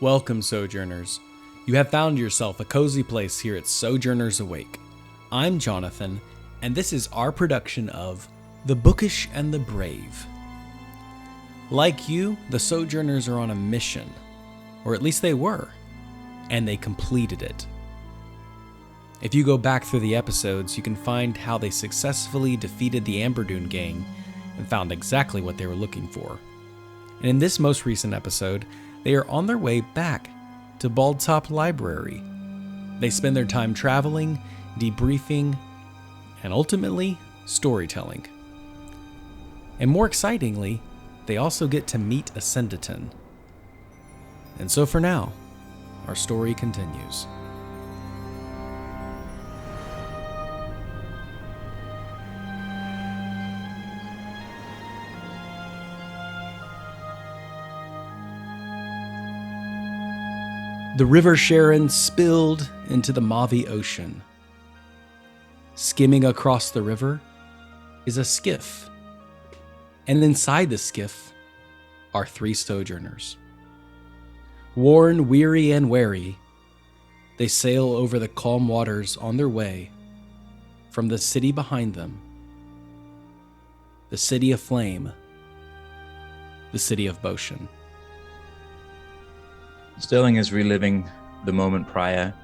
Welcome, Sojourners. You have found yourself a cozy place here at Sojourners Awake. I'm Jonathan, and this is our production of The Bookish and the Brave. Like you, the Sojourners are on a mission, or at least they were, and they completed it. If you go back through the episodes, you can find how they successfully defeated the Amberdoon gang and found exactly what they were looking for. And in this most recent episode, they are on their way back to Baldtop Library. They spend their time traveling, debriefing, and ultimately, storytelling. And more excitingly, they also get to meet Asyndeton. And so for now, our story continues. The River Sharon spilled into the Mavi Ocean. Skimming across the river is a skiff, and inside the skiff are 3 sojourners. Worn, weary, and wary, they sail over the calm waters on their way from the city behind them, the city of flame, the city of Bochen. Sterling is reliving the moment prior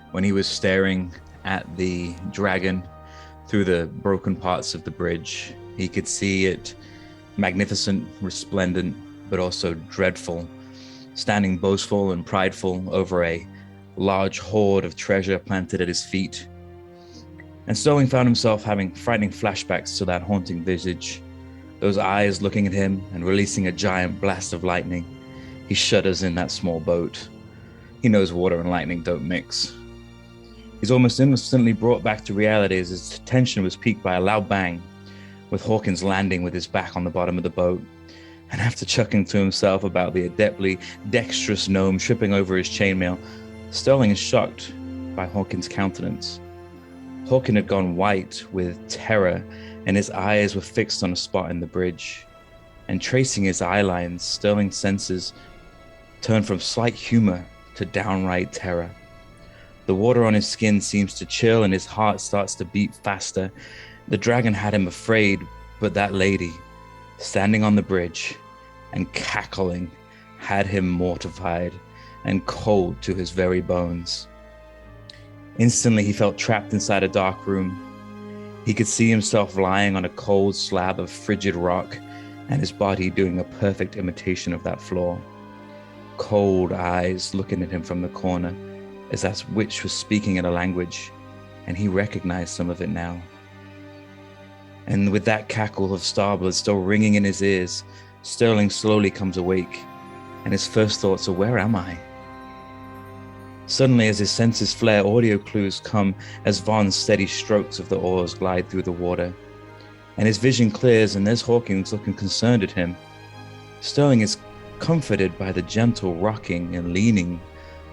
when he was staring at the dragon through the broken parts of the bridge. He could see it magnificent, resplendent, but also dreadful, standing boastful and prideful over a large hoard of treasure planted at his feet. And Sterling found himself having frightening flashbacks to that haunting visage, those eyes looking at him and releasing a giant blast of lightning. He shudders in that small boat. He knows water and lightning don't mix. He's almost instantly brought back to reality as his attention was piqued by a loud bang, with Hawkins landing with his back on the bottom of the boat. And after chuckling to himself about the adeptly dexterous gnome tripping over his chainmail, Sterling is shocked by Hawkins' countenance. Hawkins had gone white with terror, and his eyes were fixed on a spot in the bridge. And tracing his eye lines, Sterling's senses turned from slight humor to downright terror. The water on his skin seems to chill and his heart starts to beat faster. The dragon had him afraid, but that lady, standing on the bridge and cackling, had him mortified and cold to his very bones. Instantly, he felt trapped inside a dark room. He could see himself lying on a cold slab of frigid rock and his body doing a perfect imitation of that floor. Cold eyes looking at him from the corner as that witch was speaking in a language, and he recognized some of it now. And with that cackle of starblood still ringing in his ears, Sterling slowly comes awake, and his first thoughts are, where am I? Suddenly, as his senses flare, audio clues come as Von's steady strokes of the oars glide through the water. And his vision clears, and there's Hawkins looking concerned at him. Sterling is comforted by the gentle rocking and leaning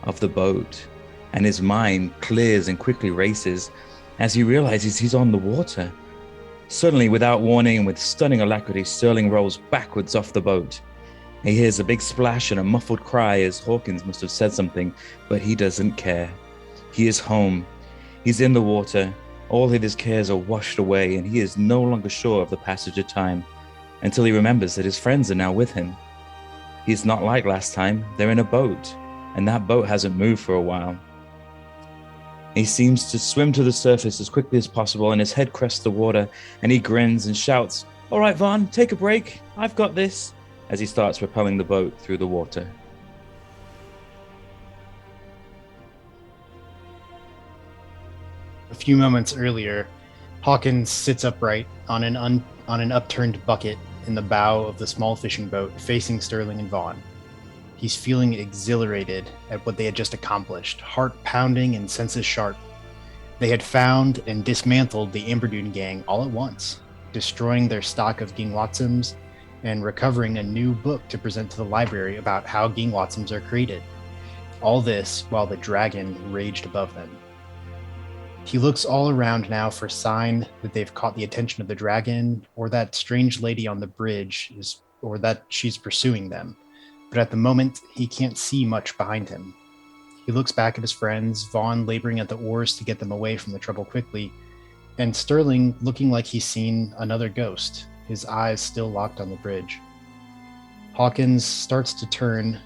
of the boat, and his mind clears and quickly races as he realizes he's on the water. Suddenly, without warning and with stunning alacrity, Sterling rolls backwards off the boat. He hears a big splash and a muffled cry as Hawkins must have said something, but he doesn't care. He is home. He's in the water. All of his cares are washed away, and he is no longer sure of the passage of time until he remembers that his friends are now with him. He's not like last time. They're in a boat, and that boat hasn't moved for a while. He seems to swim to the surface as quickly as possible, and his head crests the water, and he grins and shouts, "All right, Vaughn, take a break. I've got this," as he starts propelling the boat through the water. A few moments earlier, Hawkins sits upright on an upturned bucket in the bow of the small fishing boat facing Sterling and Vaughn. He's feeling exhilarated at what they had just accomplished, heart pounding and senses sharp. They had found and dismantled the Amberdoon gang all at once, destroying their stock of Gingwatsims and recovering a new book to present to the library about how Gingwatsims are created. All this while the dragon raged above them. He looks all around now for sign that they've caught the attention of the dragon, or that strange lady on the bridge or that she's pursuing them. but at the moment, he can't see much behind him. He looks back at his friends, Vaughn laboring at the oars to get them away from the trouble quickly, and Sterling looking like he's seen another ghost, his eyes still locked on the bridge. Hawkins starts to turn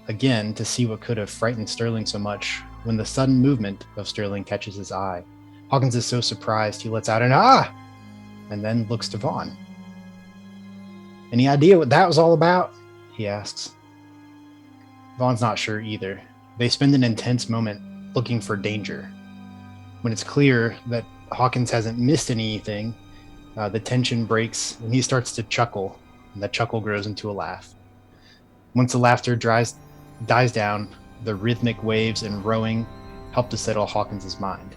again to see what could have frightened Sterling so much when the sudden movement of Sterling catches his eye. Hawkins is so surprised he lets out an "ah!" and then looks to Vaughn. "Any idea what that was all about?" he asks. Vaughn's not sure either. They spend an intense moment looking for danger. When it's clear that Hawkins hasn't missed anything, the tension breaks and he starts to chuckle, and that chuckle grows into a laugh. Once the laughter dies down, the rhythmic waves and rowing help to settle Hawkins' mind.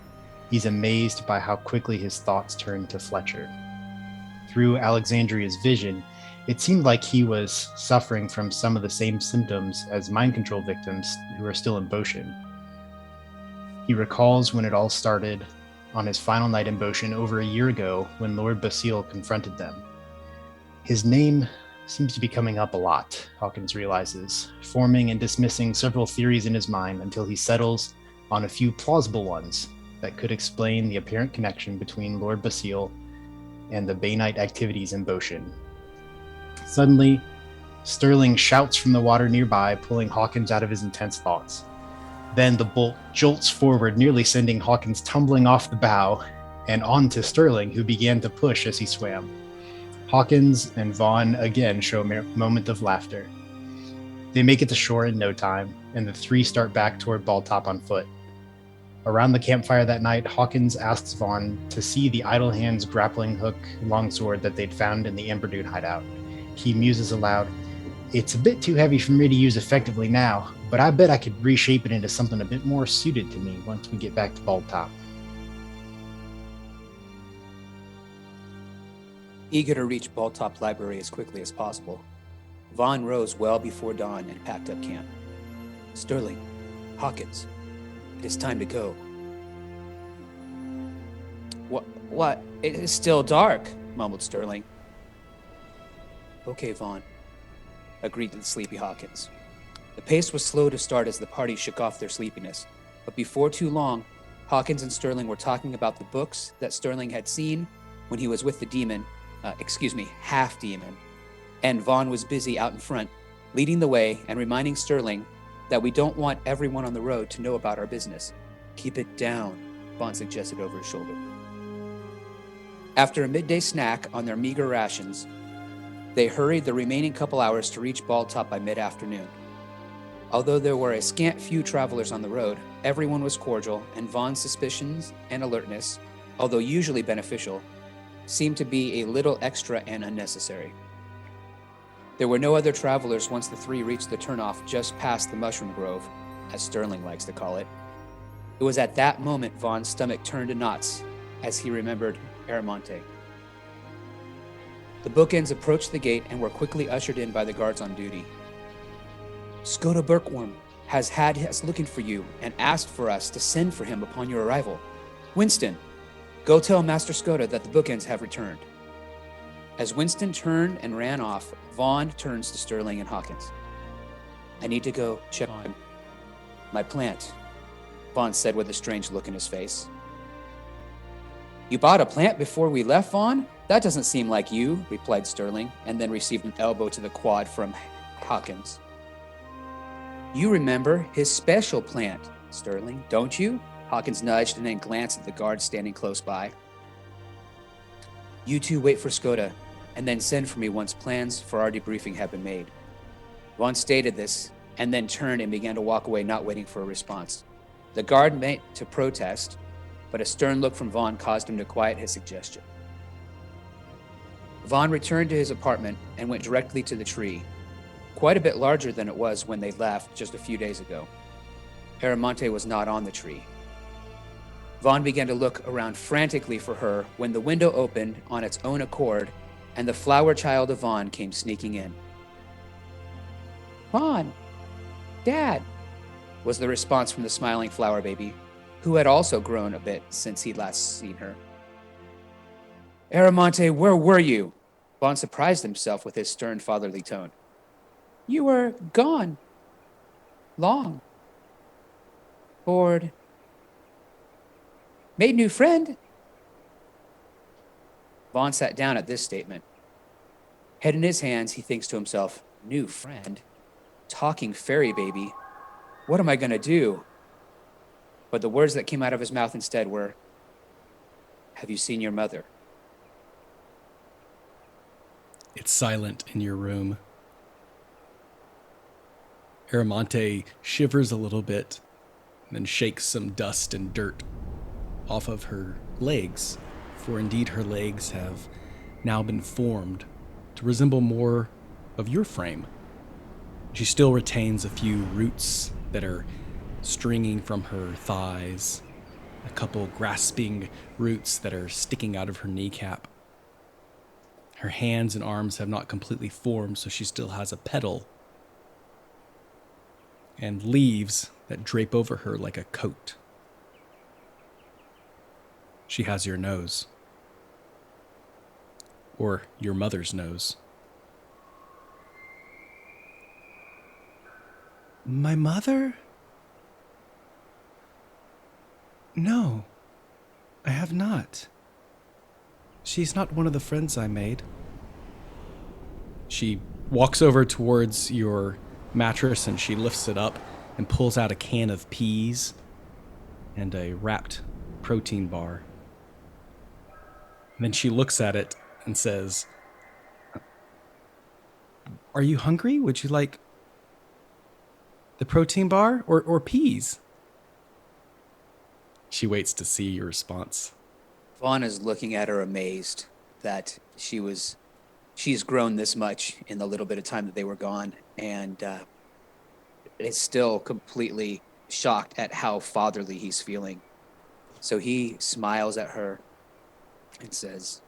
He's amazed by how quickly his thoughts turn to Fletcher. Through Alexandria's vision, it seemed like he was suffering from some of the same symptoms as mind control victims who are still in Bochen. He recalls when it all started on his final night in Bochen over a year ago when Lord Basile confronted them. His name seems to be coming up a lot, Hawkins realizes, forming and dismissing several theories in his mind until he settles on a few plausible ones that could explain the apparent connection between Lord Basile and the Bainite activities in Bochen. Suddenly, Sterling shouts from the water nearby, pulling Hawkins out of his intense thoughts. Then the bolt jolts forward, nearly sending Hawkins tumbling off the bow and onto Sterling, who began to push as he swam. Hawkins and Vaughn again show a moment of laughter. They make it to shore in no time, and the three start back toward Balltop on foot. Around the campfire that night, Hawkins asks Vaughn to see the Idlehands grappling hook longsword that they'd found in the Amber Dune hideout. He muses aloud, "It's a bit too heavy for me to use effectively now, but I bet I could reshape it into something a bit more suited to me once we get back to Balltop." Eager to reach Balltop Library as quickly as possible, Vaughn rose well before dawn and packed up camp. "Sterling, Hawkins, it is time to go." What? It is still dark," mumbled Sterling. "Okay, Vaughn," agreed the sleepy Hawkins. The pace was slow to start as the party shook off their sleepiness, but before too long, Hawkins and Sterling were talking about the books that Sterling had seen when he was with the demon, half-demon, and Vaughn was busy out in front, leading the way and reminding Sterling that we don't want everyone on the road to know about our business. "Keep it down," Vaughn suggested over his shoulder. After a midday snack on their meager rations, they hurried the remaining couple hours to reach Balltop by mid-afternoon. Although there were a scant few travelers on the road, everyone was cordial, and Vaughn's suspicions and alertness, although usually beneficial, seemed to be a little extra and unnecessary. There were no other travelers once the three reached the turnoff just past the Mushroom Grove, as Sterling likes to call it. It was at that moment Vaughn's stomach turned to knots as he remembered Aramonte. The bookends approached the gate and were quickly ushered in by the guards on duty. "Skoda Berkworm has had us looking for you and asked for us to send for him upon your arrival. Winston, go tell Master Skoda that the bookends have returned." As Winston turned and ran off, Vaughn turns to Sterling and Hawkins. "I need to go check on my plant," Vaughn said with a strange look in his face. "You bought a plant before we left, Vaughn? That doesn't seem like you," replied Sterling, and then received an elbow to the quad from Hawkins. "You remember his special plant, Sterling, don't you?" Hawkins nudged and then glanced at the guard standing close by. "You two wait for Skoda, and then send for me once plans for our debriefing have been made." Vaughn stated this, and then turned and began to walk away, not waiting for a response. The guard meant to protest, but a stern look from Vaughn caused him to quiet his suggestion. Vaughn returned to his apartment and went directly to the tree, quite a bit larger than it was when they left just a few days ago. Aramonte was not on the tree. Vaughn began to look around frantically for her when the window opened on its own accord and the flower child of Vaughn came sneaking in. "Vaughn, Dad," was the response from the smiling flower baby, who had also grown a bit since he'd last seen her. "Aramonte, where were you?" Vaughn surprised himself with his stern fatherly tone. You were gone. Long. Bored. Made new friend. Vaughn sat down at this statement. Head in his hands, he thinks to himself, new friend? Talking fairy baby? What am I going to do? But the words that came out of his mouth instead were, have you seen your mother? It's silent in your room. Aramonte shivers a little bit, and then shakes some dust and dirt off of her legs, for indeed her legs have now been formed to resemble more of your frame. She still retains a few roots that are stringing from her thighs, a couple grasping roots that are sticking out of her kneecap. Her hands and arms have not completely formed, so she still has a petal and leaves that drape over her like a coat. She has your nose. Or your mother's nose. My mother? No, I have not. She's not one of the friends I made. She walks over towards your mattress and she lifts it up and pulls out a can of peas and a wrapped protein bar. And then she looks at it and says, are you hungry? Would you like the protein bar or peas? She waits to see your response. Vaughn is looking at her amazed that she's grown this much in the little bit of time that they were gone, and is still completely shocked at how fatherly he's feeling. So he smiles at her and says,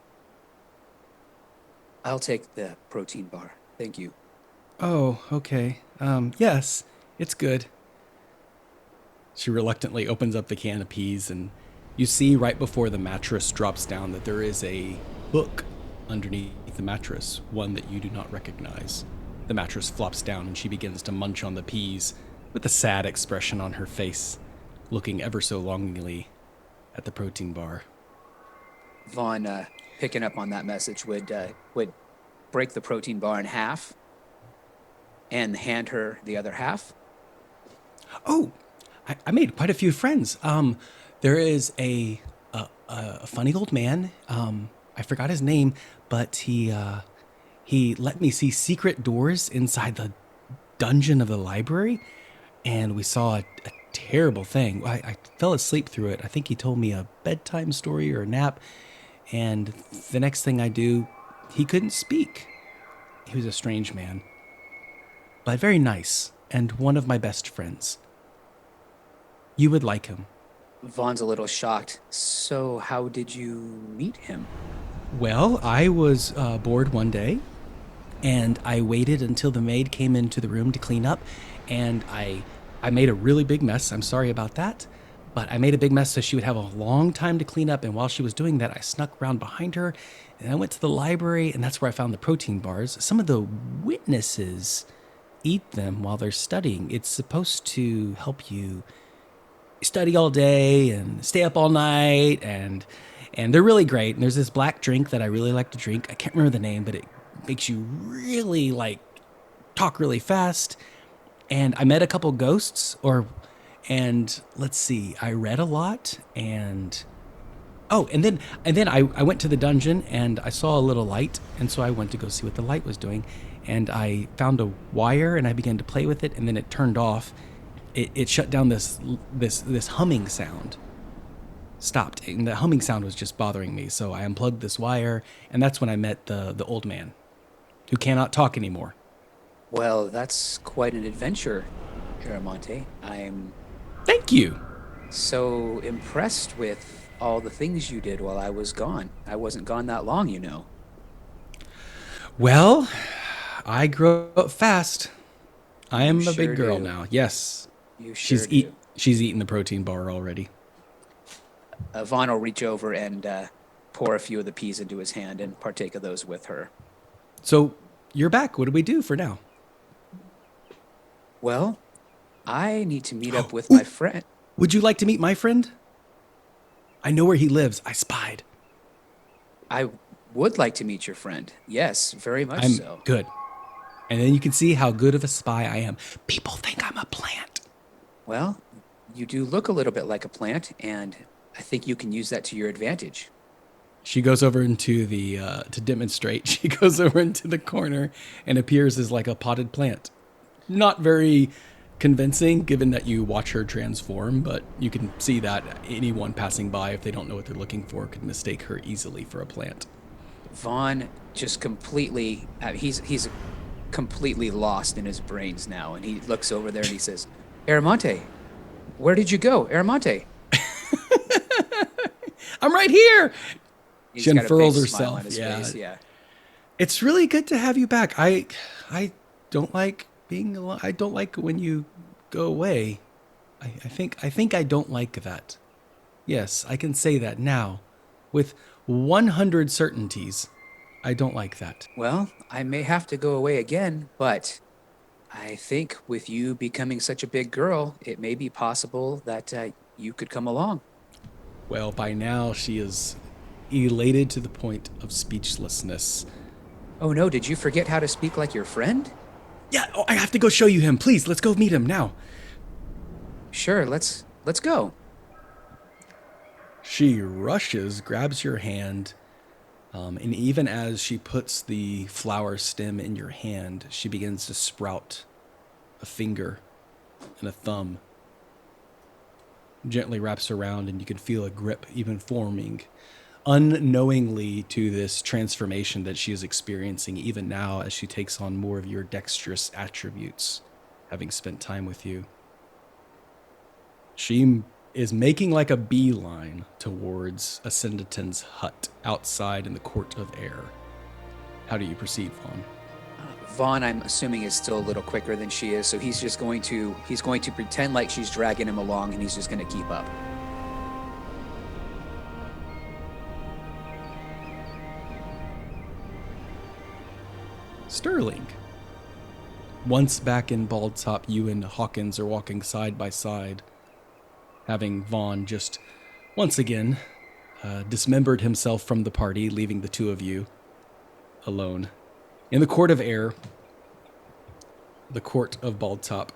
I'll take the protein bar. Thank you. Oh, okay. Yes, it's good. She reluctantly opens up the can of peas, and you see right before the mattress drops down that there is a book underneath the mattress, one that you do not recognize. The mattress flops down and she begins to munch on the peas with a sad expression on her face, looking ever so longingly at the protein bar. Vaughn, picking up on that message, would break the protein bar in half and hand her the other half. Oh, I made quite a few friends. There is a funny old man. I forgot his name, but he let me see secret doors inside the dungeon of the library, and we saw a terrible thing. I fell asleep through it. I think he told me a bedtime story or a nap, and the next thing I do, he couldn't speak. He was a strange man, but very nice, and one of my best friends. You would like him. Vaughn's a little shocked. So how did you meet him? Well, I was bored one day, and I waited until the maid came into the room to clean up, and I made a really big mess. I'm sorry about that, but I made a big mess so she would have a long time to clean up, and while she was doing that, I snuck around behind her, and I went to the library, and that's where I found the protein bars. Some of the witnesses eat them while they're studying. It's supposed to help you study all day and stay up all night, and they're really great. And there's this black drink that I really like to drink. I can't remember the name, but it makes you really talk really fast. And I met a couple ghosts, and let's see, I read a lot, and then I went to the dungeon and I saw a little light, and so I went to go see what the light was doing, and I found a wire and I began to play with it, and then it turned off. It shut down this humming sound. Stopped, and the humming sound was just bothering me, so I unplugged this wire, and that's when I met the old man, who cannot talk anymore. Well, that's quite an adventure, Aramonte. I'm Thank you. so impressed with all the things you did while I was gone. I wasn't gone that long, you know. Well, I grow up fast. I am You a big sure girl do. now. Yes. You sure do. She's eaten the protein bar already. Vaughn will reach over and pour a few of the peas into his hand and partake of those with her. So you're back. What do we do for now? Well, I need to meet up with my friend. Would you like to meet my friend? I know where he lives. I spied. I would like to meet your friend. Yes, very much I'm so. good. And then you can see how good of a spy I am. People think I'm a plant. Well, you do look a little bit like a plant, and I think you can use that to your advantage. She goes over into the, to demonstrate, she goes over into the corner and appears as like a potted plant. Not very convincing, given that you watch her transform, but you can see that anyone passing by, if they don't know what they're looking for, could mistake her easily for a plant. Vaughn just completely, he's completely lost in his brains now, and he looks over there and he says, Aramonte, where did you go? Aramonte. I'm right here. He's She got a unfurls big smile herself. on his Yeah. face, yeah. It's really good to have you back. I don't like being alone. I don't like when you go away. I think I don't like that. Yes, I can say that now with 100 certainties. I don't like that. Well, I may have to go away again, but I think with you becoming such a big girl, it may be possible that you could come along. Well, by now she is elated to the point of speechlessness. Oh no, did you forget how to speak like your friend? Yeah, I have to go show you him. Please, let's go meet him now. Sure, let's go. She rushes, grabs your hand, and even as she puts the flower stem in your hand, she begins to sprout a finger and a thumb. Gently wraps around, and you can feel a grip even forming, unknowingly to this transformation that she is experiencing even now as she takes on more of your dexterous attributes, having spent time with you. She is making like a beeline towards Asyndeton's hut outside in the Court of Air. How do you proceed, Vaughn? Vaughn, I'm assuming, is still a little quicker than she is, so he's going to pretend like she's dragging him along, and he's just going to keep up. Sterling. Once back in Bald Top, you and Hawkins are walking side by side, having Vaughn just once again dismembered himself from the party, leaving the two of you alone. In the Court of Air, the Court of Bald Top,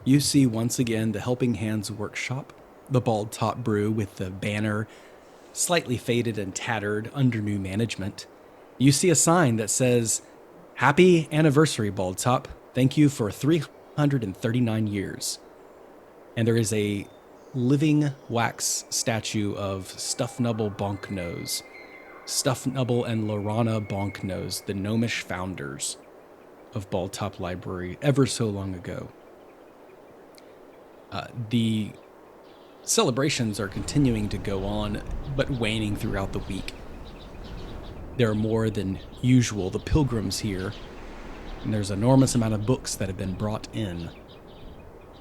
you see once again the Helping Hands workshop, the Bald Top brew with the banner slightly faded and tattered under new management. You see a sign that says, "Happy anniversary, Bald Top. Thank you for 339 years." And there is a living wax statue of Stuffnubble Bonknose. Stuffnubble and Lorana Bonknose, the gnomish founders of Bald Top Library ever so long ago. The celebrations are continuing to go on, but waning throughout the week. There are more than usual, the pilgrims here, and there's an enormous amount of books that have been brought in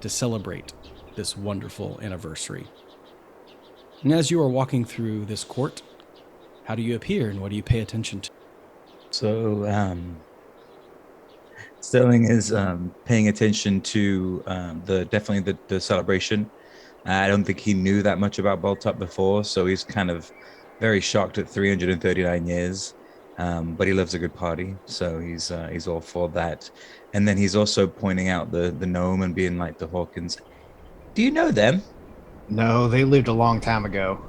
to celebrate this wonderful anniversary. And as you are walking through this court, how do you appear and what do you pay attention to? So, Sterling is paying attention to definitely the celebration. I don't think he knew that much about Boltop before, so he's kind of very shocked at 339 years. But he loves a good party, so he's all for that. And then he's also pointing out the gnome and being like to Hawkins, "Do you know them?" No, they lived a long time ago.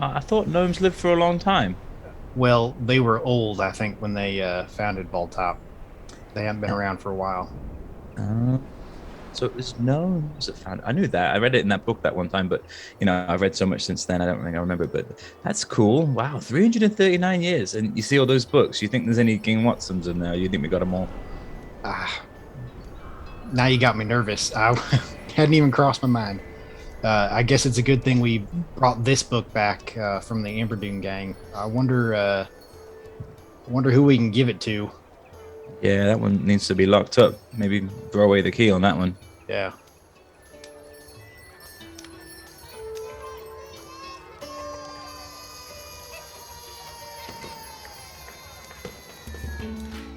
I thought gnomes lived for a long time. Well, they were old, I think, when they founded Baldtop. They haven't been around for a while. So it was gnomes that founded. I knew that. I read it in that book that one time, but I've read so much since then. I don't think I remember. But that's cool. Wow, 339 years, and you see all those books. You think there's any King Watsons in there? You think we got them all? Now you got me nervous. I hadn't even crossed my mind. I guess it's a good thing we brought this book back from the Amberdoon gang. I wonder who we can give it to. Yeah, that one needs to be locked up. Maybe throw away the key on that one. Yeah.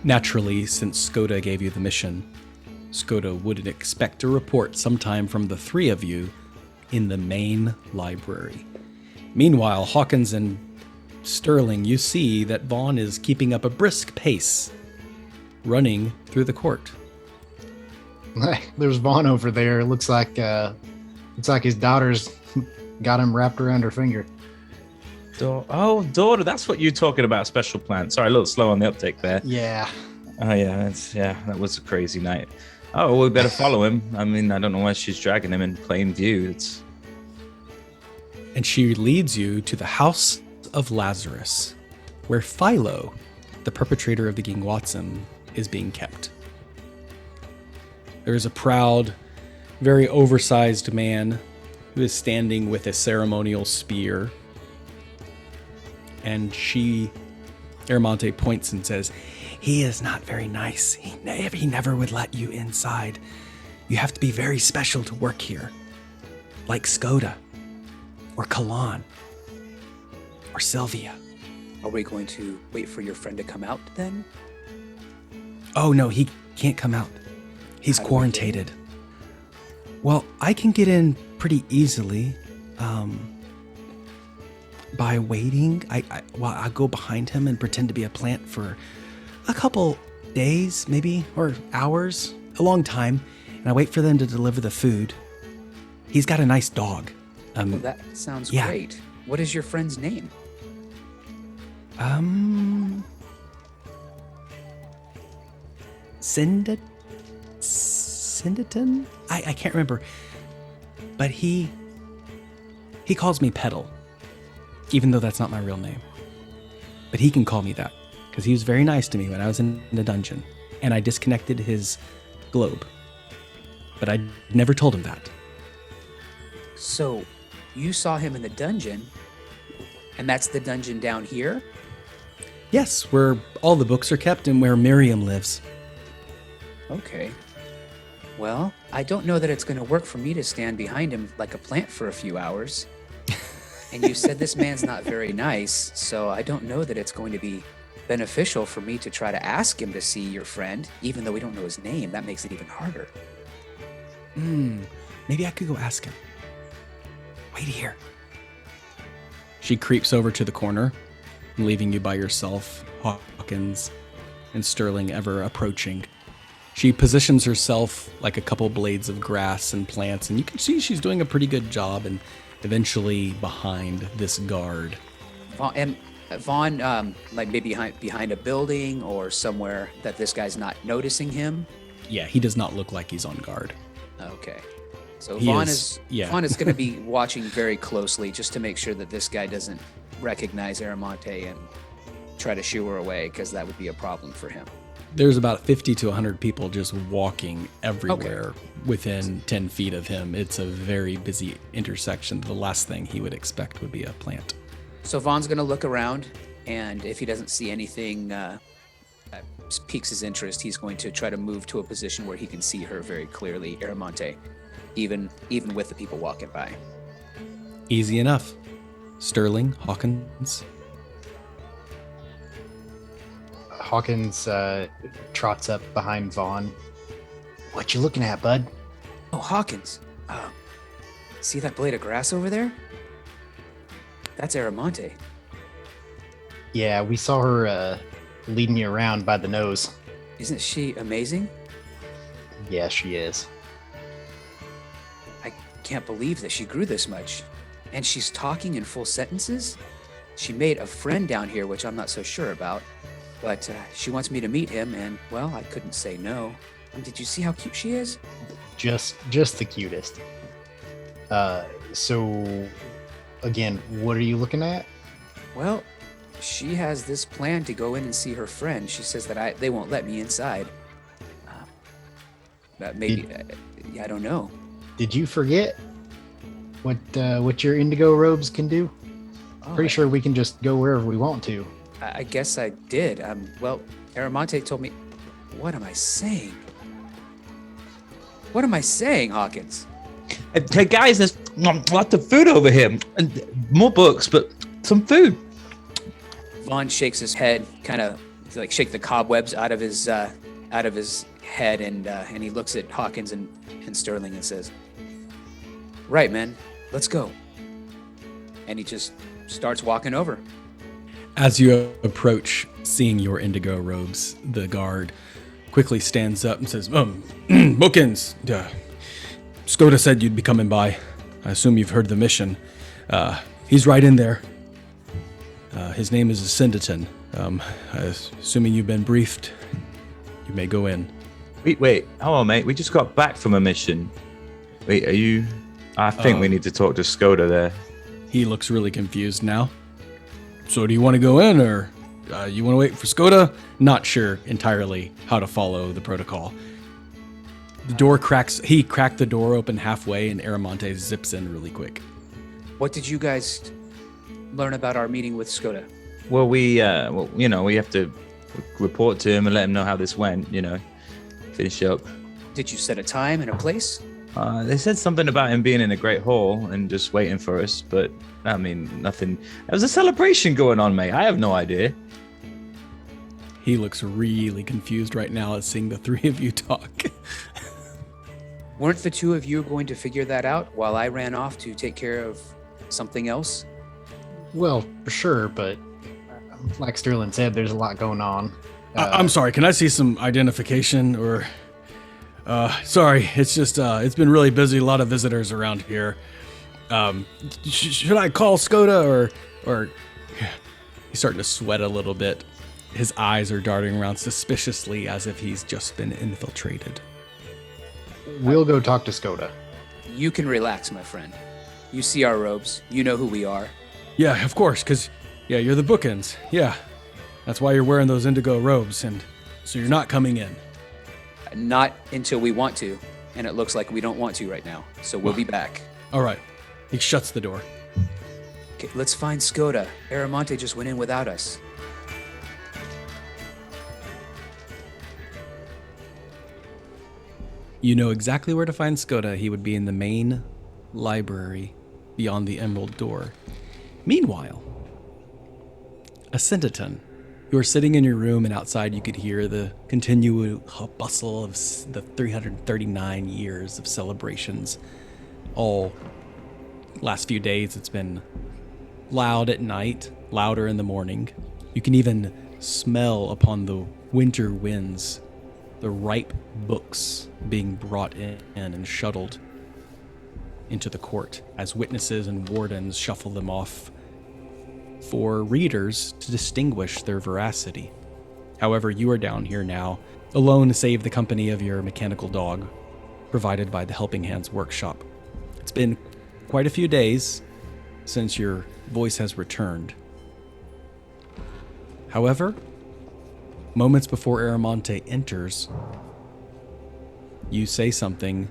Naturally, since Skoda gave you the mission, Skoda would expect a report sometime from the three of you in the main library. Meanwhile, Hawkins and Sterling, you see that Vaughn is keeping up a brisk pace, running through the court. There's Vaughn over there. Looks like his daughter's got him wrapped around her finger. Daughter, that's what you're talking about, special plan. Sorry, a little slow on the uptake there. Yeah. Oh, yeah, that was a crazy night. Oh, we better follow him. I mean, I don't know why she's dragging him in plain view. And she leads you to the house of Lazarus, where Philo, the perpetrator of the Ging Watson, is being kept. There is a proud, very oversized man who is standing with a ceremonial spear. And Aramonte points and says, "He is not very nice. He never would let you inside. You have to be very special to work here. Like Skoda, or Kalan, or Sylvia." Are we going to wait for your friend to come out then? Oh, no, he can't come out. He's How do we get quarantined. Well, I can get in pretty easily by waiting. I go behind him and pretend to be a plant for a couple days, maybe, or hours, a long time, and I wait for them to deliver the food. He's got a nice dog. Well, that sounds yeah. great. What is your friend's name? Asyndeton? I can't remember. But he calls me Petal, even though that's not my real name. But he can call me that, because he was very nice to me when I was in the dungeon, and I disconnected his globe. But I never told him that. So, you saw him in the dungeon, and that's the dungeon down here? Yes, where all the books are kept and where Miriam lives. Okay. Well, I don't know that it's going to work for me to stand behind him like a plant for a few hours. And you said this man's not very nice, so I don't know that it's going to be beneficial for me to try to ask him to see your friend, even though we don't know his name. That makes it even harder. Maybe I could go ask him. Wait here. She creeps over to the corner, leaving you by yourself, Hawkins and Sterling ever approaching. She positions herself like a couple blades of grass and plants, and you can see she's doing a pretty good job, and eventually behind this guard. Vaughn, like maybe behind a building or somewhere that this guy's not noticing him? Yeah, he does not look like he's on guard. Okay. So He Vaughn is- Vaughn is going to be watching very closely just to make sure that this guy doesn't recognize Aramonte and try to shoo her away, because that would be a problem for him. There's about 50 to 100 people just walking everywhere within 10 feet of him. It's a very busy intersection. The last thing he would expect would be a plant. So Vaughn's going to look around, and if he doesn't see anything that piques his interest, he's going to try to move to a position where he can see her very clearly, Aramonte, even with the people walking by. Easy enough. Sterling, Hawkins. Hawkins trots up behind Vaughn. What you looking at, bud? Oh, Hawkins. See that blade of grass over there? That's Aramonte. Yeah, we saw her leading you around by the nose. Isn't she amazing? Yeah, she is. I can't believe that she grew this much. And she's talking in full sentences? She made a friend down here, which I'm not so sure about. But she wants me to meet him, and, well, I couldn't say no. And did you see how cute she is? Just the cutest. So, again, what are you looking at? Well, she has this plan to go in and see her friend. She says that they won't let me inside. Maybe, I don't know. Did you forget what your indigo robes can do? Oh, Pretty sure we can just go wherever we want to. I guess I did. Well, Aramonte told me... What am I saying? What am I saying, Hawkins? Hey guys, there's lots of food over here. And more books, but some food. Vaughn shakes his head, kind of like shake the cobwebs out of his head and he looks at Hawkins and Sterling and says, "Right, man, let's go." And he just starts walking over. As you approach, seeing your indigo robes, the guard quickly stands up and says, Bookins, Skoda said you'd be coming by. I assume you've heard the mission. He's right in there. His name is Asyndeton. Assuming you've been briefed, you may go in. Wait. Hold on, mate. We just got back from a mission. Wait, are you... I think we need to talk to Skoda there. He looks really confused now. So do you want to go in, or you want to wait for Skoda? Not sure entirely how to follow the protocol. The door cracks. He cracked the door open halfway, and Aramonte zips in really quick. What did you guys learn about our meeting with Skoda? Well, we have to report to him and let him know how this went, finish up. Did you set a time and a place? They said something about him being in a great hall and just waiting for us, but I mean, nothing. There was a celebration going on, mate. I have no idea. He looks really confused right now at seeing the three of you talk. Weren't the two of you going to figure that out while I ran off to take care of something else? Well, sure, but like Sterling said, there's a lot going on. I'm sorry, can I see some identification or... sorry, it's just, it's been really busy, a lot of visitors around here. Should I call Skoda or... He's starting to sweat a little bit. His eyes are darting around suspiciously as if he's just been infiltrated. We'll go talk to Skoda. You can relax, my friend. You see our robes. You know who we are. Yeah, of course, because, you're the Bookins. Yeah, that's why you're wearing those indigo robes, and so you're not coming in. Not until we want to, and it looks like we don't want to right now, so we'll be back. All right. He shuts the door. Okay, let's find Skoda. Aramonte just went in without us. You know exactly where to find Skoda. He would be in the main library beyond the Emerald Door. Meanwhile, Asyndeton, you are sitting in your room, and outside you could hear the continual bustle of the 339 years of celebrations. All last few days it's been loud at night, louder in the morning. You can even smell upon the winter winds the ripe books being brought in and shuttled into the court as witnesses and wardens shuffle them off for readers to distinguish their veracity. However, you are down here now, alone save the company of your mechanical dog, provided by the Helping Hands workshop. It's been quite a few days since your voice has returned. However, moments before Aramonte enters, you say something,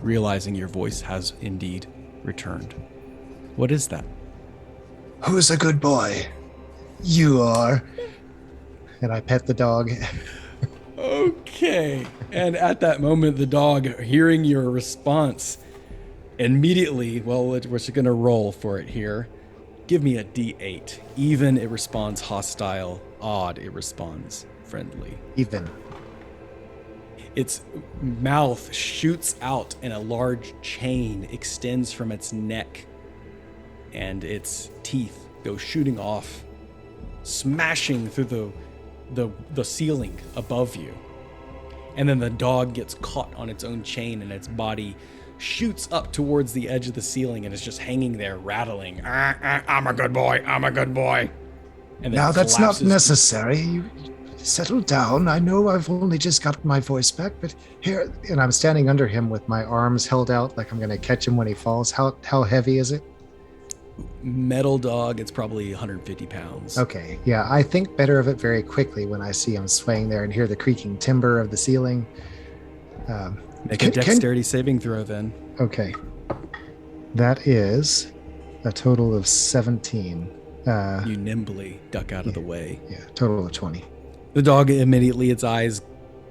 realizing your voice has indeed returned. What is that? Who's a good boy? You are. And I pet the dog. Okay. And at that moment, the dog, hearing your response, immediately, we're just going to roll for it here. Give me a D8. Even, it responds hostile. Odd, it responds friendly. Even. Its mouth shoots out and a large chain extends from its neck, and its teeth go shooting off, smashing through the ceiling above you. And then the dog gets caught on its own chain, and its body shoots up towards the edge of the ceiling and is just hanging there rattling. I'm a good boy. I'm a good boy. And now that's not necessary. You settle down. I know I've only just got my voice back, but here, And I'm standing under him with my arms held out like I'm going to catch him when he falls. How heavy is it? Metal dog, it's probably 150 pounds. Okay, yeah, I think better of it very quickly when I see him swaying there and hear the creaking timber of the ceiling. Make a dexterity saving throw then. Okay. That is a total of 17. You nimbly duck out of the way. Yeah, total of 20. The dog immediately, its eyes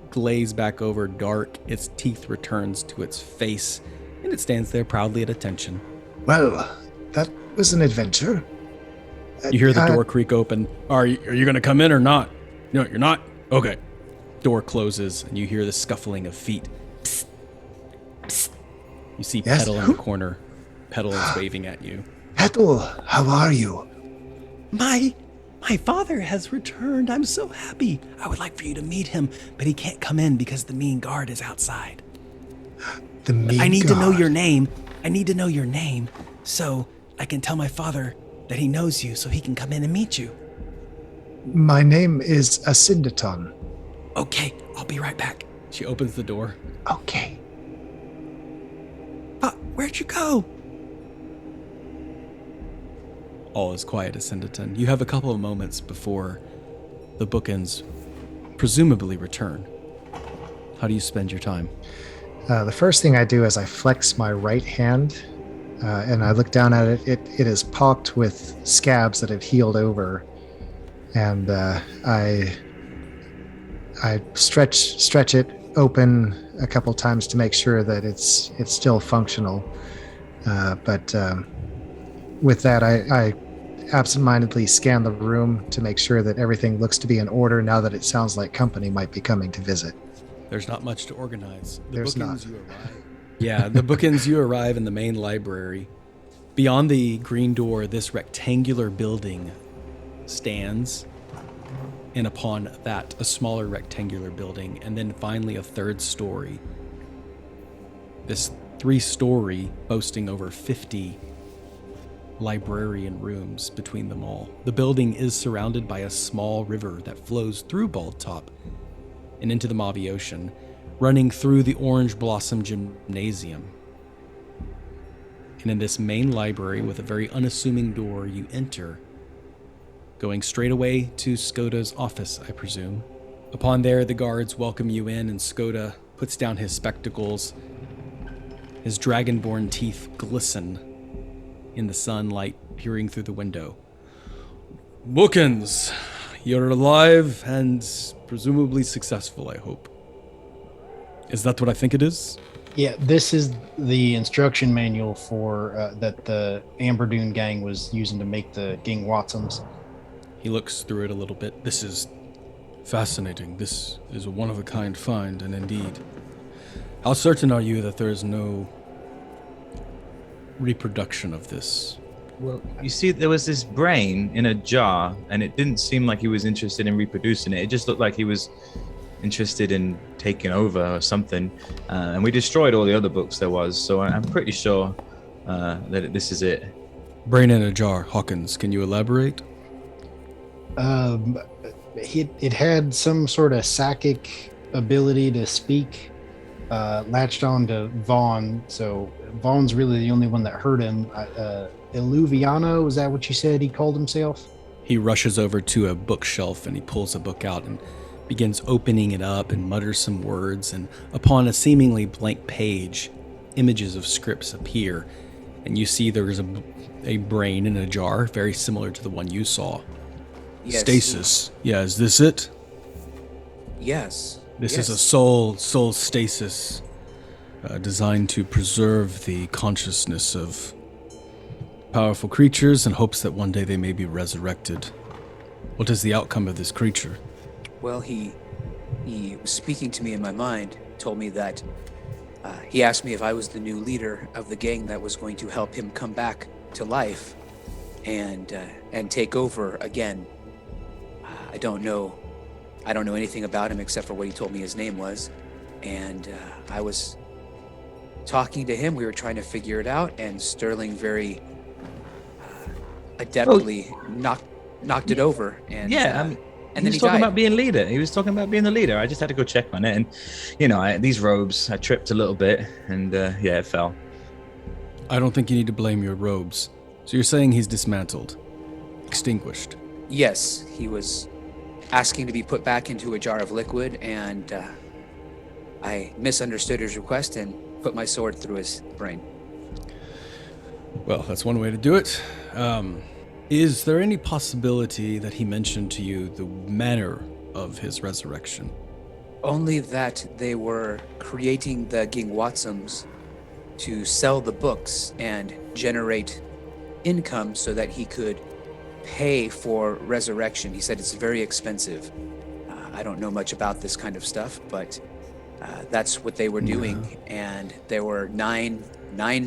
glaze back over dark, its teeth returns to its face, and it stands there proudly at attention. well, that was an adventure. You hear the door creak open. Are you going to come in or not? No, you're not? Okay. Door closes, and you hear the scuffling of feet. Psst. Psst. You see Yes? Petal in the corner. Petal is waving at you. Petal, how are you? My father has returned. I'm so happy. I would like for you to meet him, but he can't come in because the mean guard is outside. The mean I need to know guard. your name. I need to know your name so I can tell my father that he knows you so he can come in and meet you. My name is Asyndeton. Okay, I'll be right back. She opens the door. Okay. Where'd you go? All is quiet at Asyndeton. You have a couple of moments before the bookends presumably return. How do you spend your time? The first thing I do is I flex my right hand, and I look down at it. It is pocked with scabs that have healed over, and I stretch it open a couple times to make sure that it's still functional. But with that, I absentmindedly scan the room to make sure that everything looks to be in order now that it sounds like company might be coming to visit. There's not much to organize. There's not. You arrive. Yeah, the bookends you arrive in the main library. Beyond the green door, this rectangular building stands, and upon that, a smaller rectangular building, and then finally a third story. This 3-story boasting over 50 librarian rooms between them all. The building is surrounded by a small river that flows through Bald Top and into the Mojave Ocean, running through the Orange Blossom Gymnasium. And in this main library with a very unassuming door, you enter, going straight away to Skoda's office, I presume. Upon there, the guards welcome you in, and Skoda puts down his spectacles. His dragonborn teeth glisten in the sunlight peering through the window. Bookends, you're alive and presumably successful, I hope. Is that what I think it is? Yeah, this is the instruction manual for that the Amber Dune gang was using to make the Ging Watsums. He looks through it a little bit. This is fascinating. This is a one-of-a-kind find, and indeed. How certain are you that there is no reproduction of this? Well, you see, there was this brain in a jar, and it didn't seem like he was interested in reproducing it. It just looked like he was interested in taking over or something. And we destroyed all the other books there was, so I'm pretty sure that this is it. Brain in a jar. Hawkins, can you elaborate? It had some sort of psychic ability to speak, latched on to Vaughn, so Vaughn's really the only one that heard him. Illuviano, is that what you said he called himself? He rushes over to a bookshelf and he pulls a book out and begins opening it up and mutters some words, and upon a seemingly blank page, images of scripts appear, and you see there is a brain in a jar, very similar to the one you saw. Yes. Stasis. Yeah, is this it? Yes. This yes. is a soul stasis designed to preserve the consciousness of powerful creatures in hopes that one day they may be resurrected. What is the outcome of this creature? Well, he was speaking to me in my mind, told me that he asked me if I was the new leader of the gang that was going to help him come back to life and take over again. I don't know anything about him except for what he told me his name was, and I was talking to him. We were trying to figure it out, and Sterling very adeptly knocked it over. And and then he was he talking died. about being leader. He was talking about being the leader. I just had to go check on it, and these robes, I tripped a little bit, and it fell. I don't think you need to blame your robes. So you're saying he's dismantled, extinguished? Yes, he was asking to be put back into a jar of liquid, and I misunderstood his request and put my sword through his brain. Well, that's one way to do it. Is there any possibility that he mentioned to you the manner of his resurrection? Only that they were creating the Ging Watsums to sell the books and generate income so that he could pay for resurrection. He said it's very expensive. I don't know much about this kind of stuff, but that's what they were doing. And there were nine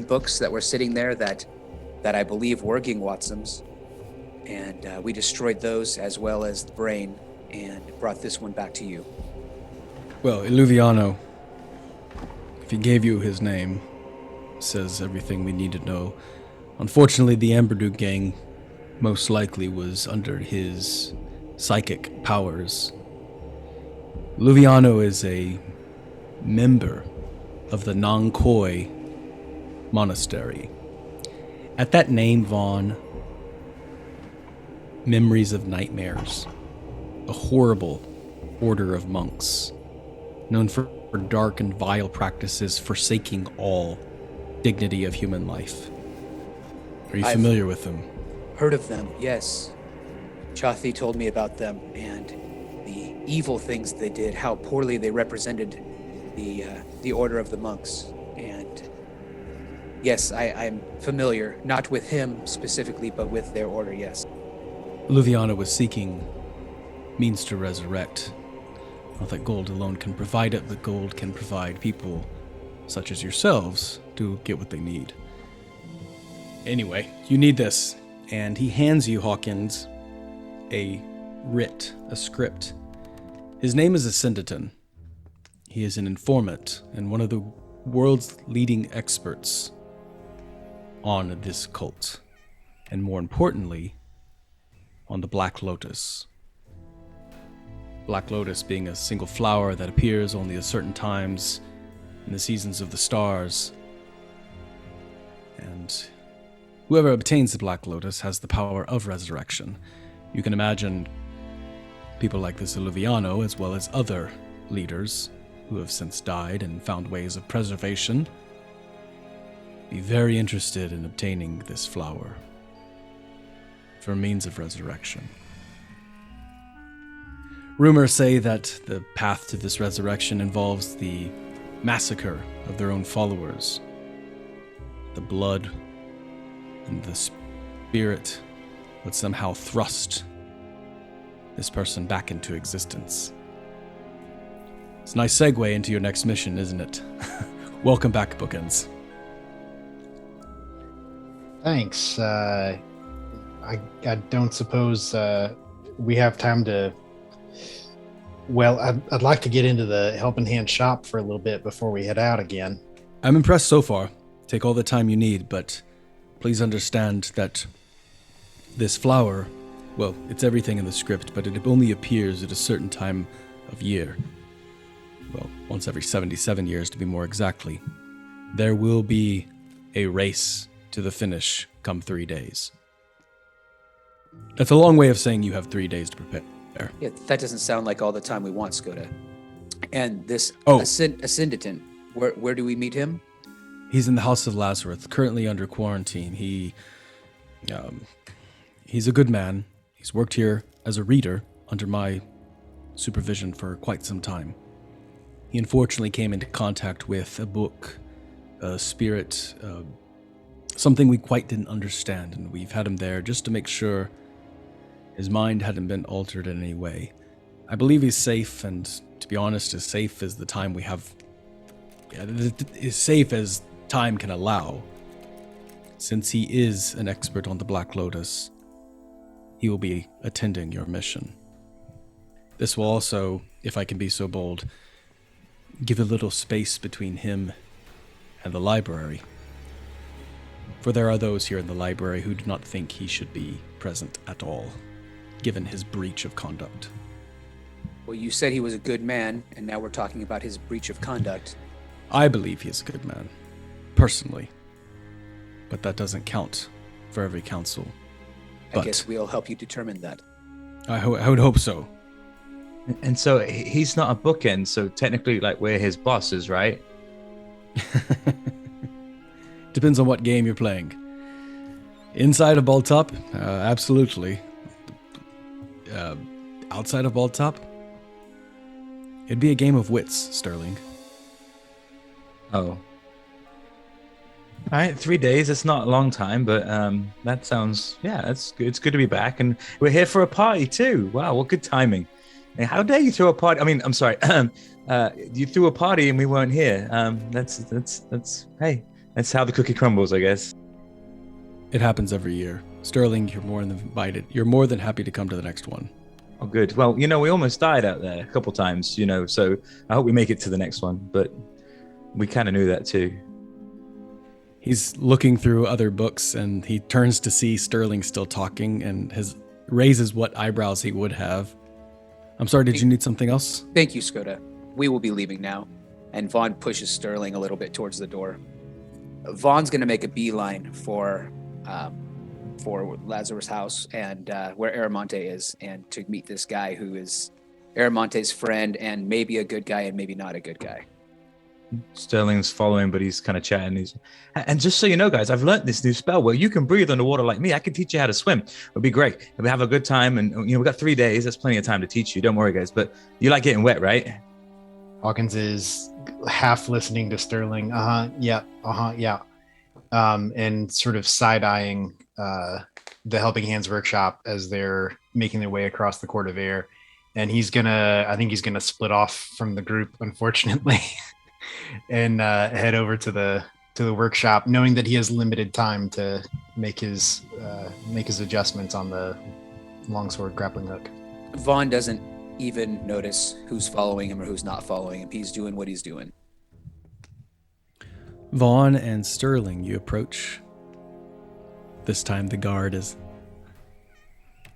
books that were sitting there that I believe were Gingwatsum's. And we destroyed those as well as the brain and brought this one back to you. Well, Illuviano, if he gave you his name, says everything we need to know. Unfortunately, the Amberdew gang most likely was under his psychic powers. Illuviano is a member of the Nankoi Monastery. At that name, Vaughn, memories of nightmares. A horrible order of monks, known for dark and vile practices, forsaking all dignity of human life. Are you familiar with them? Heard of them, yes. Chathi told me about them and the evil things they did, how poorly they represented the order of the monks. And yes, I'm familiar, not with him specifically, but with their order, yes. Illuviano was seeking means to resurrect. Not that gold alone can provide it, but gold can provide people such as yourselves to get what they need. Anyway, you need this. And he hands you, Hawkins, a script. His name is Asyndeton. He is an informant and one of the world's leading experts on this cult. And more importantly, on the Black Lotus. Black Lotus being a single flower that appears only at certain times in the seasons of the stars. And whoever obtains the Black Lotus has the power of resurrection. You can imagine people like this Illuviano, as well as other leaders who have since died and found ways of preservation, be very interested in obtaining this flower for a means of resurrection. Rumors say that the path to this resurrection involves the massacre of their own followers. The blood and the spirit would somehow thrust this person back into existence. It's a nice segue into your next mission, isn't it? Welcome back, Bookends. Thanks. I don't suppose we have time to... Well, I'd like to get into the Helping Hand shop for a little bit before we head out again. I'm impressed so far. Take all the time you need, but please understand that this flower, well, it's everything in the script, but it only appears at a certain time of year. Well, once every 77 years to be more exactly. There will be a race to the finish come 3 days. That's a long way of saying you have 3 days to prepare. Yeah, that doesn't sound like all the time we want, Skoda. And this Asyndeton, where do we meet him? He's in the House of Lazarus, currently under quarantine. He's a good man. He's worked here as a reader under my supervision for quite some time. He unfortunately came into contact with a book, a spirit, something we quite didn't understand, and we've had him there just to make sure his mind hadn't been altered in any way. I believe he's safe, and to be honest, as safe as the time we have, as safe as time can allow. Since he is an expert on the Black Lotus, he will be attending your mission. This will also, if I can be so bold, give a little space between him and the library. For there are those here in the library who do not think he should be present at all, given his breach of conduct. Well, you said he was a good man, and now we're talking about his breach of conduct. I believe he is a good man, personally. But that doesn't count for every council. I guess we'll help you determine that. I would hope so. And so he's not a bookend, so technically, like, we're his bosses, right? Depends on what game you're playing. Inside of Balltop, absolutely. Outside of Balltop, it'd be a game of wits, Sterling. Oh. All right, 3 days. It's not a long time, but that sounds, yeah, that's good. It's good to be back. And we're here for a party too. Wow, what good timing. Hey, how dare you throw a party? I mean, I'm sorry. You threw a party and we weren't here. Hey, that's how the cookie crumbles, I guess. It happens every year. Sterling, you're more than invited. You're more than happy to come to the next one. Oh, good. Well, we almost died out there a couple times, so I hope we make it to the next one, but we kind of knew that too. He's looking through other books and he turns to see Sterling still talking and raises what eyebrows he would have. I'm sorry, did you need something else? Thank you, Skoda. We will be leaving now. And Vaughn pushes Sterling a little bit towards the door. Vaughn's going to make a beeline for Lazarus' house and where Aramonte is, and to meet this guy who is Aramonte's friend and maybe a good guy and maybe not a good guy. Sterling's following, but he's kind of chatting. And just so you know, guys, I've learned this new spell where you can breathe underwater like me. I can teach you how to swim. It'll be great. We'll have a good time. And, we've got 3 days. That's plenty of time to teach you. Don't worry, guys. But you like getting wet, right? Hawkins is half listening to Sterling. Yeah. And sort of side-eyeing the Helping Hands workshop as they're making their way across the Court of Air. And I think he's gonna split off from the group, unfortunately. And head over to the workshop, knowing that he has limited time to make his adjustments on the longsword grappling hook. Vaughn doesn't even notice who's following him or who's not following him. He's doing what he's doing. Vaughn and Sterling, you approach. This time the guard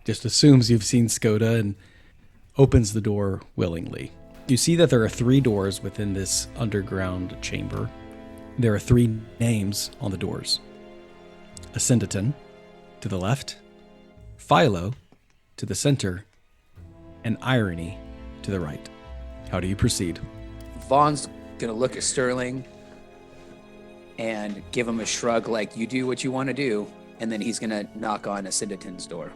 just assumes you've seen Skoda and opens the door willingly. You see that there are 3 doors within this underground chamber. There are 3 names on the doors. Asyndeton to the left, Philo to the center, and Irony to the right. How do you proceed? Vaughn's going to look at Sterling and give him a shrug like, you do what you want to do, and then he's going to knock on Asyndeton's door.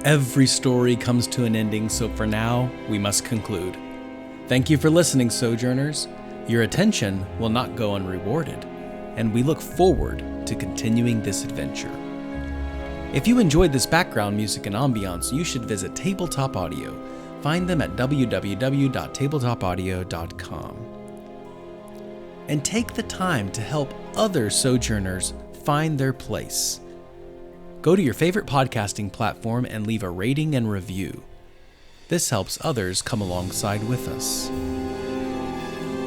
Every story comes to an ending, so for now, we must conclude. Thank you for listening, Sojourners. Your attention will not go unrewarded, and we look forward to continuing this adventure. If you enjoyed this background music and ambiance, you should visit Tabletop Audio. Find them at www.tabletopaudio.com. And take the time to help other Sojourners find their place. Go to your favorite podcasting platform and leave a rating and review. This helps others come alongside with us.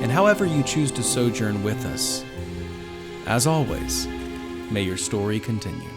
And however you choose to sojourn with us, as always, may your story continue.